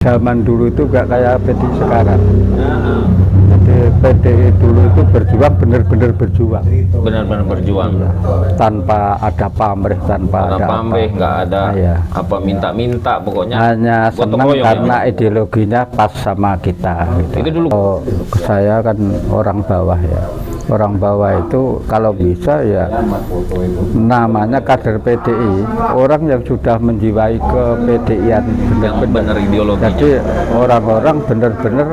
Zaman dulu itu gak kayak PDI sekarang. Jadi PDI dulu itu berjuang, benar-benar berjuang. Benar-benar berjuang. Iya. Tanpa ada pamrih, tanpa ada pamrih, nggak ada apa minta-minta, pokoknya hanya senang karena ideologinya pas sama kita. Gitu. Itu dulu. Saya kan orang bawah ya. Orang bawah itu kalau bisa ya namanya kader PDI, orang yang sudah menjiwai ke PDI-an benar-benar ideologi. Jadi orang-orang benar-benar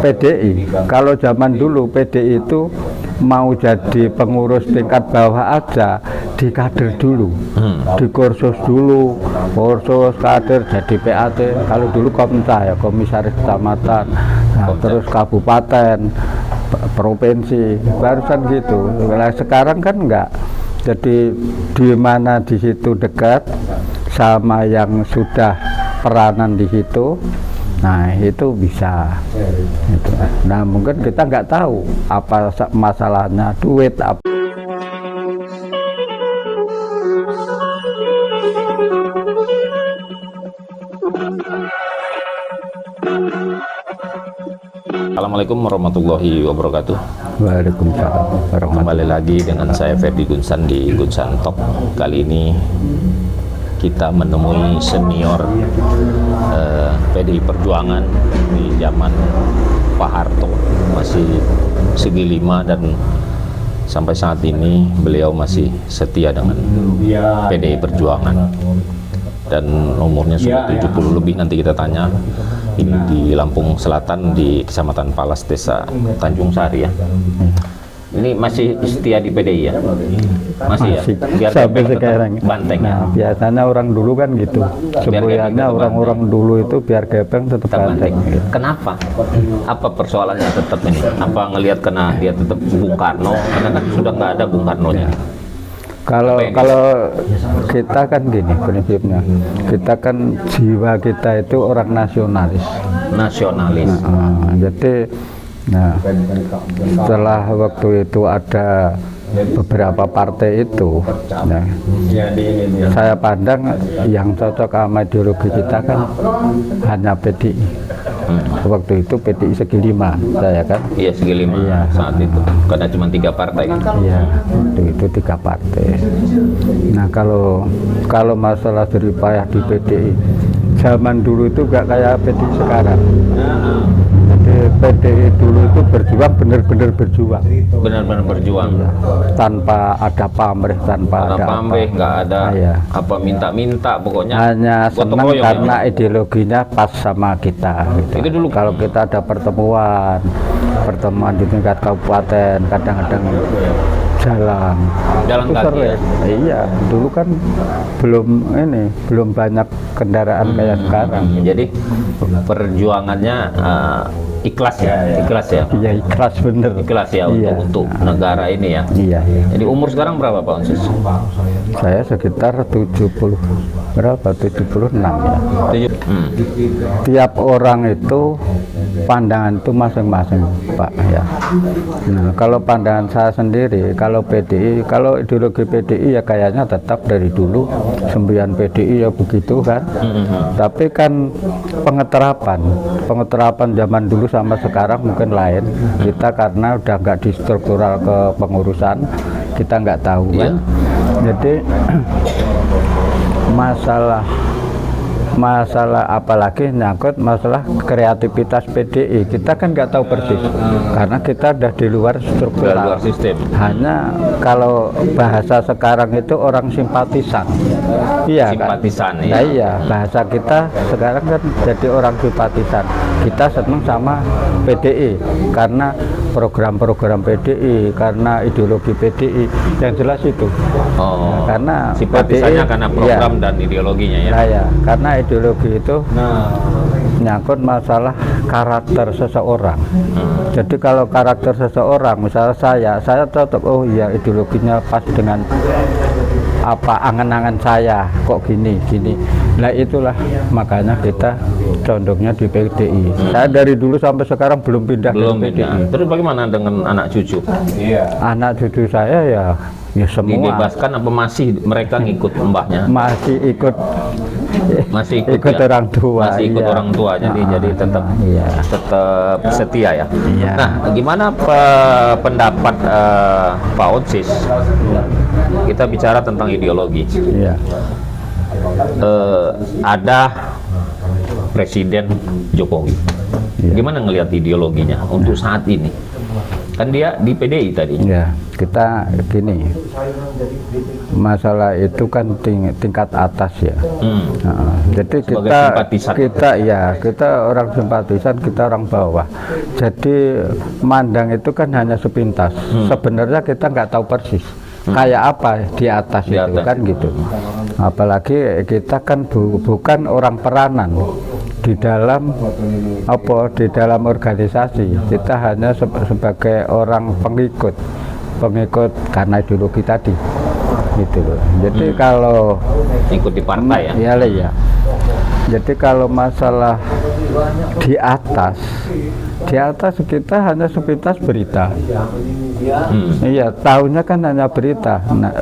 PDI. Kalau zaman dulu PDI itu mau jadi pengurus tingkat bawah aja di kader dulu, di kursus dulu, kursus kader jadi PAT. Kalau dulu Komca ya, komisaris kecamatan, nah, terus kabupaten, provinsi, barusan gitu. Nah, sekarang kan enggak. Jadi di mana di situ dekat sama yang sudah peranan di situ, nah itu bisa. Gitu. Nah mungkin kita nggak tahu apa masalahnya duit apa. Assalamualaikum warahmatullahi wabarakatuh. Waalaikumsalam. Kembali lagi dengan saya Ferdi Gunsan di Gunsan Talk. Kali ini kita menemui senior PDI Perjuangan di zaman Pak Harto, masih segi 5, dan sampai saat ini beliau masih setia dengan PDI Perjuangan dan umurnya sudah 70 lebih. Nanti kita tanya. Ini di Lampung Selatan, di Kecamatan Palas, Desa Tanjung Sari ya. Ini masih setia di PDI ya? Masih ya? Biar sampai sekarang. Banteng ya? Nah, biasanya orang dulu kan gitu. Sebenarnya orang-orang dulu itu biar gepeng tetap banteng. Kenapa? Apa persoalannya tetap ini? Apa ngelihat kena dia tetap Bung Karno? Karena kan sudah nggak ada Bung Karnonya. Kalau kita kan gini prinsipnya, kita kan jiwa kita itu orang nasionalis. Jadi setelah waktu itu ada beberapa partai itu, saya pandang yang cocok sama ideologi kita kan hanya PDI. Waktu itu PDI segi 5 saya kan. Iya, segi 5 saat itu, karena cuma 3 partai kan. Iya, waktu itu 3 partai. Nah kalau masalah jerih payah di PDI, zaman dulu itu gak kayak PDI sekarang. Jadi PDI dulu itu berjuang, benar-benar berjuang. Benar-benar berjuang. Iya. Tanpa ada pamrih, tanpa ada pamrih, nggak ada apa minta-minta, pokoknya hanya senang karena ideologinya pas sama kita. Gitu. Itu dulu. Kalau kita ada pertemuan di tingkat kabupaten, kadang-kadang jalan kaki ya? Iya, dulu kan belum banyak kendaraan kayak sekarang. Jadi perjuangannya ikhlas ya? Iya, ikhlas bener. Ikhlas ya, untuk negara ini ya? Iya. Jadi umur sekarang berapa Pak Onsis? Saya sekitar 76 ya. Tiap orang itu pandangan itu masing-masing Pak ya. Nah kalau pandangan saya sendiri, kalau PDI, kalau ideologi PDI ya kayaknya tetap dari dulu semboyan PDI ya begitu kan. Tapi kan pengeterapan zaman dulu sama sekarang mungkin lain. Kita karena udah nggak di struktural ke pengurusan, kita nggak tahu kan. Jadi masalah apalagi nyangkut masalah kreativitas PDI, kita kan nggak tahu persis karena kita udah di luar struktural, sistem. Hanya kalau bahasa sekarang itu orang simpatisan. Iya, simpatisan kan? ya. Iya, bahasa kita sekarang kan jadi orang simpatisan. Kita senang sama PDI karena program-program PDI, karena ideologi PDI, yang jelas itu. Karena simpatisannya karena program dan ideologinya ya. Nah, ya, karena ideologi itu nyangkut masalah karakter seseorang. Jadi kalau karakter seseorang, misalnya saya cocok, oh iya ideologinya pas dengan apa angan-angan saya, kok gini. Nah itulah makanya kita condongnya di PDI. Saya dari dulu sampai sekarang belum pindah ke PDI. Terus bagaimana dengan anak cucu? Anak cucu saya ya Ya semua. Dibebaskan apa masih mereka ngikut mbahnya? Masih ikut ikut ya? orang tua. Masih ikut iya. orang tua, jadi tetap Iya. tetap setia ya. Iya. Nah, gimana pendapat Pak Otsis? Kita bicara tentang ideologi. Iya. Ada Presiden Jokowi. Iya. Gimana ngelihat ideologinya untuk saat ini? Kan dia di PDI tadi. Ya, kita gini, masalah itu kan tingkat atas ya. Jadi Sebagai simpatisan. kita orang simpatisan, kita orang bawah. Jadi mandang itu kan hanya sepintas. Sebenarnya kita nggak tahu persis kayak apa di atas Di itu atas. kan gitu. Apalagi kita kan bukan orang peranan di dalam di dalam organisasi. Kita hanya sebagai orang pengikut karena ideologi tadi gitu loh. Jadi kalau Ikut di partai ya. ya. Jadi kalau masalah di atas kita hanya sepintas berita. Iya, tahunya kan hanya berita. Nah,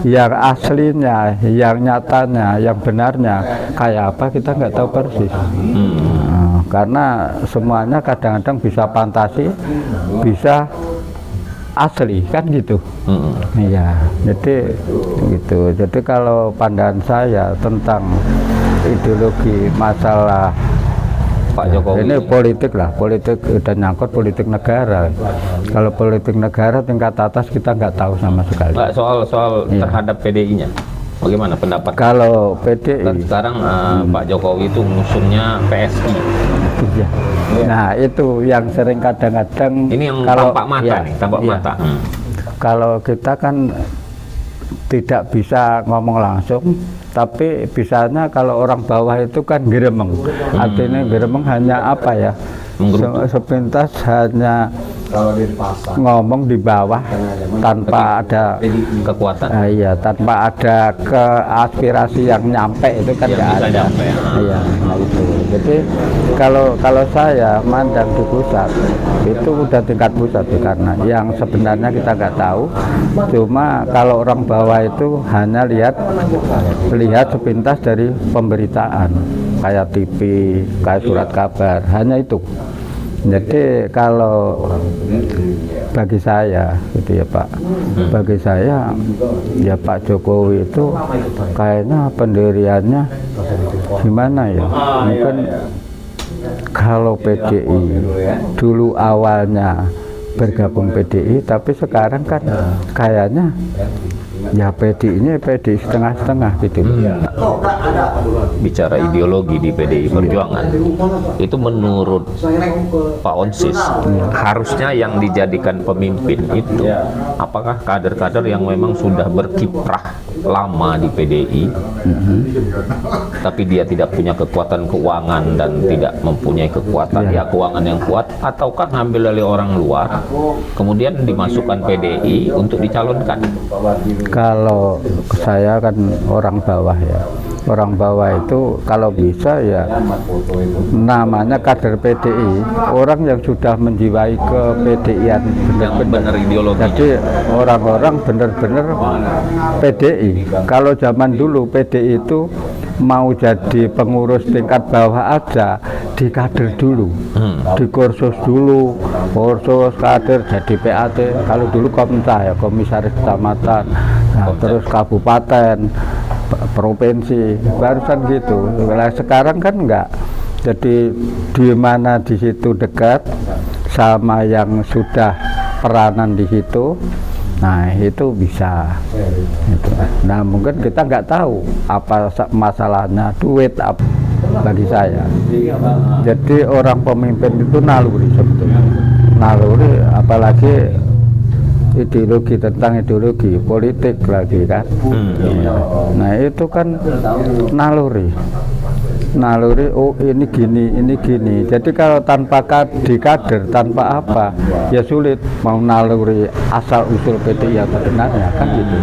yang aslinya, yang nyatanya, yang benarnya kayak apa kita nggak tahu persis. Nah, karena semuanya kadang-kadang bisa fantasi, bisa asli kan gitu. Iya, jadi gitu. Jadi kalau pandangan saya tentang ideologi masalah Pak Jokowi. ini politik udah nyangkut politik negara. Kalau politik negara tingkat atas kita nggak tahu sama sekali. Pak, soal Iya. terhadap PDI-nya, bagaimana pendapat? Kalau PDI, Kan sekarang Pak Jokowi itu ngusungnya PSI. iya. Nah itu yang sering kadang-kadang Ini yang kalau tampak mata iya, nih, tampak iya. mata. Kalau kita kan tidak bisa ngomong langsung, tapi bisanya kalau orang bawah itu kan geremeng. Artinya geremeng hanya apa ya? Sepintas hanya ngomong di bawah tanpa ada Kekuatan. iya, tanpa ada ke aspirasi yang nyampe itu kan Yang nggak bisa ada. nyampe, Iya, nah itu. Jadi kalau saya mandang di pusat itu udah tingkat pusat ya, karena yang sebenarnya kita nggak tahu. Cuma kalau orang bawah itu hanya lihat sepintas dari pemberitaan kayak TV, kayak surat kabar, hanya itu. Jadi kalau bagi saya gitu ya Pak, bagi saya ya Pak Jokowi itu kayaknya pendiriannya gimana ya, mungkin kalau PDI dulu awalnya bergabung PDI, tapi sekarang kan kayaknya ya PDI-nya PDI setengah-setengah gitu. Bicara ideologi di PDI Perjuangan, itu menurut Pak Otsis, harusnya yang dijadikan pemimpin itu apakah kader-kader yang memang sudah berkiprah lama di PDI, tapi dia tidak punya kekuatan keuangan dan tidak mempunyai kekuatan keuangan yang kuat, ataukah ngambil dari orang luar kemudian dimasukkan PDI untuk dicalonkan? Kalau saya kan orang bawah ya, orang bawah itu kalau bisa ya namanya kader PDI, orang yang sudah menjiwai ke PDI-an Benar ideologi. Jadi orang-orang benar-benar PDI. Kalau zaman dulu PDI itu mau jadi pengurus tingkat bawah aja di kader dulu, di kursus dulu, kursus kader jadi PAT. Kalau dulu Komca ya, komisaris kecamatan, nah, terus kabupaten, provinsi, barusan gitu. Nah, sekarang kan enggak. Jadi di mana di situ dekat sama yang sudah peranan di situ, nah itu bisa. Gitu. Nah mungkin kita nggak tahu apa masalahnya duit apa bagi saya. Jadi orang pemimpin itu naluri sebetulnya, naluri apalagi ideologi, tentang ideologi politik lagi kan. Nah itu kan naluri, oh ini gini. Jadi kalau tanpa di kader, tanpa apa ya sulit mau naluri asal usul PDI yang sebenarnya kan gitu.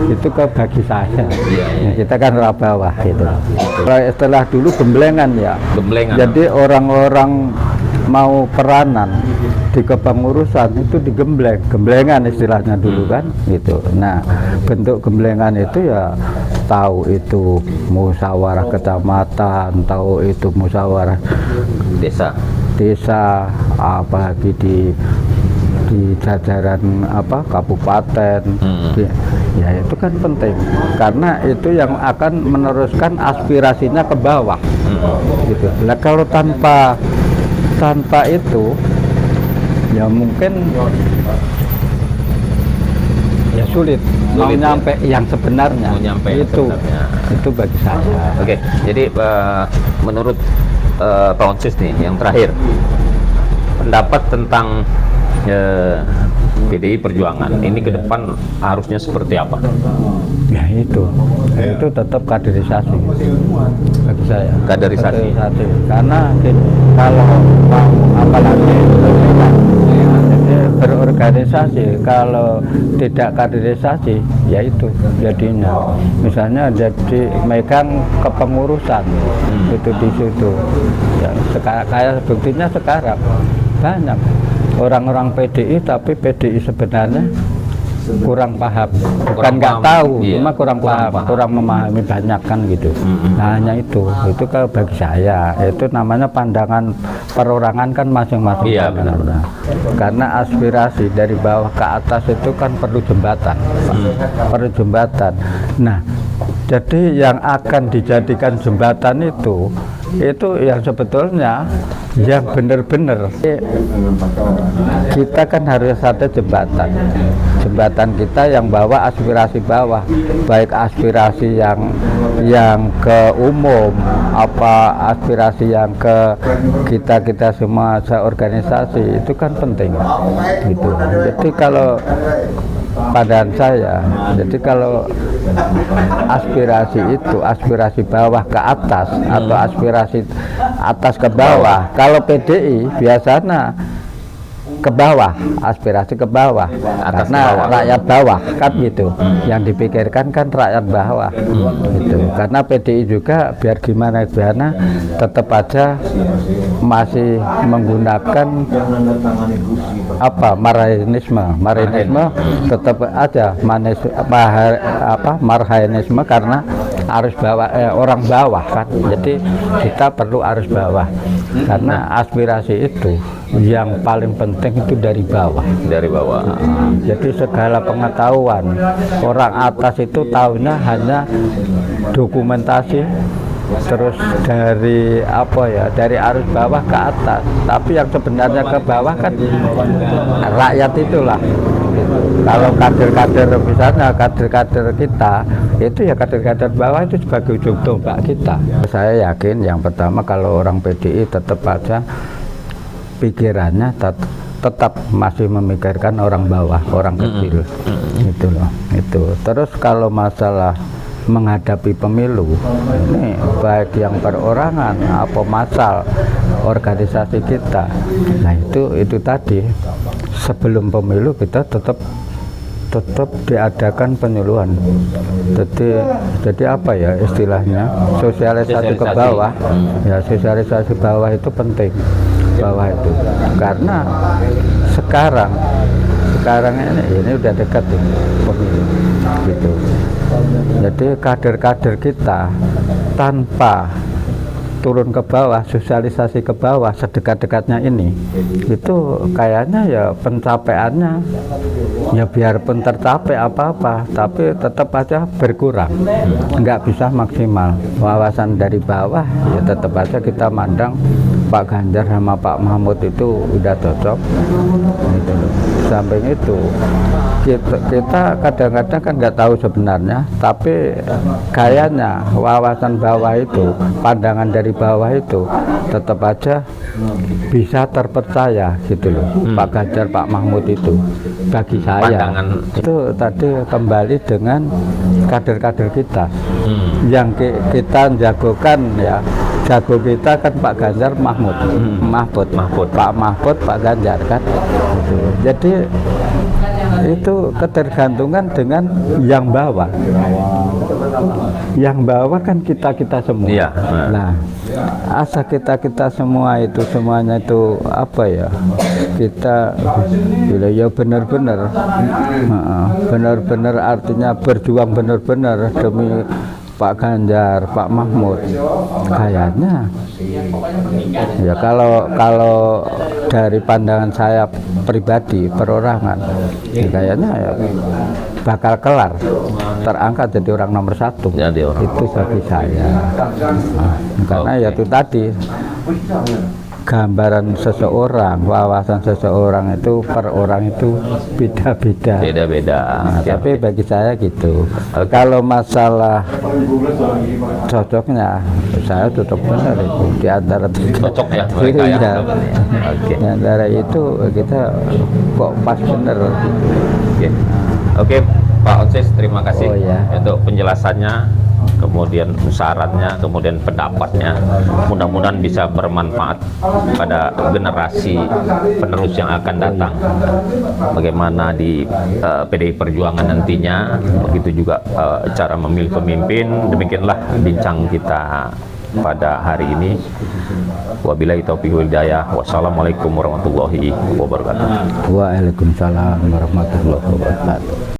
Itu ke bagi saya. Ya, kita kan orang bawah gitu. Setelah dulu gemblengan ya. Gemblengan. Jadi orang-orang mau peranan di kepengurusan itu digembleng, gemblengan istilahnya dulu kan gitu. Nah, bentuk gemblengan itu ya tahu itu musyawarah kecamatan, tahu itu musyawarah desa, apalagi di jajaran kabupaten. Ya itu kan penting karena itu yang akan meneruskan aspirasinya ke bawah gitu. Nah, kalau tanpa itu ya mungkin ya sulit mau nyampe yang sebenarnya. Itu bagi saya. Oke, jadi menurut Pak Onsis nih yang terakhir, pendapat tentang PDI Perjuangan ini ke depan harusnya seperti apa? Ya itu tetap kaderisasi bagi saya. Kaderisasi. Karena kalau mau apalagi berorganisasi, kalau tidak kaderisasi ya itu jadinya misalnya jadi megang kepengurusan itu di situ ya, kayak buktinya sekarang banyak orang-orang PDI tapi PDI sebenarnya kurang paham, bukan nggak tahu, cuma kurang paham, kurang memahami banyak kan gitu. Nah, hanya itu kalau bagi saya itu namanya pandangan perorangan kan masing-masing. Iya, benar. Karena aspirasi dari bawah ke atas itu kan perlu jembatan, perlu jembatan. Nah, jadi yang akan dijadikan jembatan itu yang sebetulnya yang benar-benar kita kan harus ada jembatan kita yang bawa aspirasi bawah, baik aspirasi yang ke umum, aspirasi yang ke kita semua seorganisasi itu kan penting gitu. Jadi kalau pandangan saya, jadi kalau aspirasi itu aspirasi bawah ke atas atau aspirasi atas ke bawah, kalau PDI biasanya ke bawah, aspirasi ke bawah, karena rakyat bawah kan gitu. Yang dipikirkan kan rakyat bawah gitu. Karena PDI juga biar gimana tetap aja masih menggunakan marhaenisme tetap aja marhaenisme karena arus bawah, orang bawah kan. Jadi kita perlu arus bawah karena aspirasi itu yang paling penting itu dari bawah. Jadi segala pengetahuan orang atas itu tahunya hanya dokumentasi, terus dari dari arus bawah ke atas. Tapi yang sebenarnya ke bawah kan rakyat itulah. Kalau kader-kader misalnya kader-kader kita itu ya kader-kader bawah itu sebagai ujung tombak kita. Saya yakin yang pertama kalau orang PDI tetap aja pikirannya tetap masih memikirkan orang bawah, orang kecil. Itu loh. Terus kalau masalah menghadapi pemilu ini baik yang perorangan apa masal organisasi kita, nah itu tadi sebelum pemilu kita tetap diadakan penyuluhan. Jadi apa ya istilahnya, sosialisasi ke bawah. Ya, sosialisasi bawah itu penting. Bawah itu karena sekarang ini udah dekat pemilu gitu. Jadi kader-kader kita tanpa turun ke bawah, sosialisasi ke bawah sedekat-dekatnya ini, itu kayaknya ya pencapaiannya ya biarpun tercapai apa-apa, tapi tetap aja berkurang, nggak bisa maksimal. Wawasan dari bawah ya tetap aja kita mandang Pak Ganjar sama Pak Mahfud itu udah cocok gitu. Samping itu kita kadang-kadang kan nggak tahu sebenarnya, tapi kayaknya wawasan bawah itu, pandangan dari bawah itu tetap aja bisa terpercaya gitu loh. Pak Ganjar, Pak Mahfud itu bagi saya itu tadi kembali dengan kader-kader kita yang kita jagokan ya. Jago kita kan Pak Ganjar, Mahfud, Pak Mahfud, Pak Ganjar kan. Jadi itu ketergantungan dengan yang bawah. Yang bawah kan kita semua. Iya. Nah, asa kita semua itu semuanya itu apa ya? kita ya benar-benar benar-benar artinya berjuang benar-benar demi Pak Ganjar, Pak Mahfud, kayaknya ya kalau dari pandangan saya pribadi perorangan kayaknya ya bakal kelar terangkat jadi orang nomor 1 Jadi orang. itu bagi saya. Karena ya itu tadi gambaran seseorang, wawasan seseorang itu per orang itu beda-beda. Beda-beda. Tapi bagi saya gitu. Kalau masalah cocoknya, saya cocok benar itu di antara Cocok ya mereka ya. Iya. Oke. Di antara itu kita kok pas bener gitu. Oke. Oke, Pak Onses, terima kasih Oh, ya. untuk penjelasannya, kemudian syaratnya, kemudian pendapatnya. Mudah-mudahan bisa bermanfaat pada generasi penerus yang akan datang. Bagaimana di PDI Perjuangan nantinya, begitu juga cara memilih pemimpin. Demikianlah bincang kita pada hari ini. Wabillahi taufiq wal hidayah. Wassalamualaikum warahmatullahi wabarakatuh. Waalaikumsalam warahmatullahi wabarakatuh.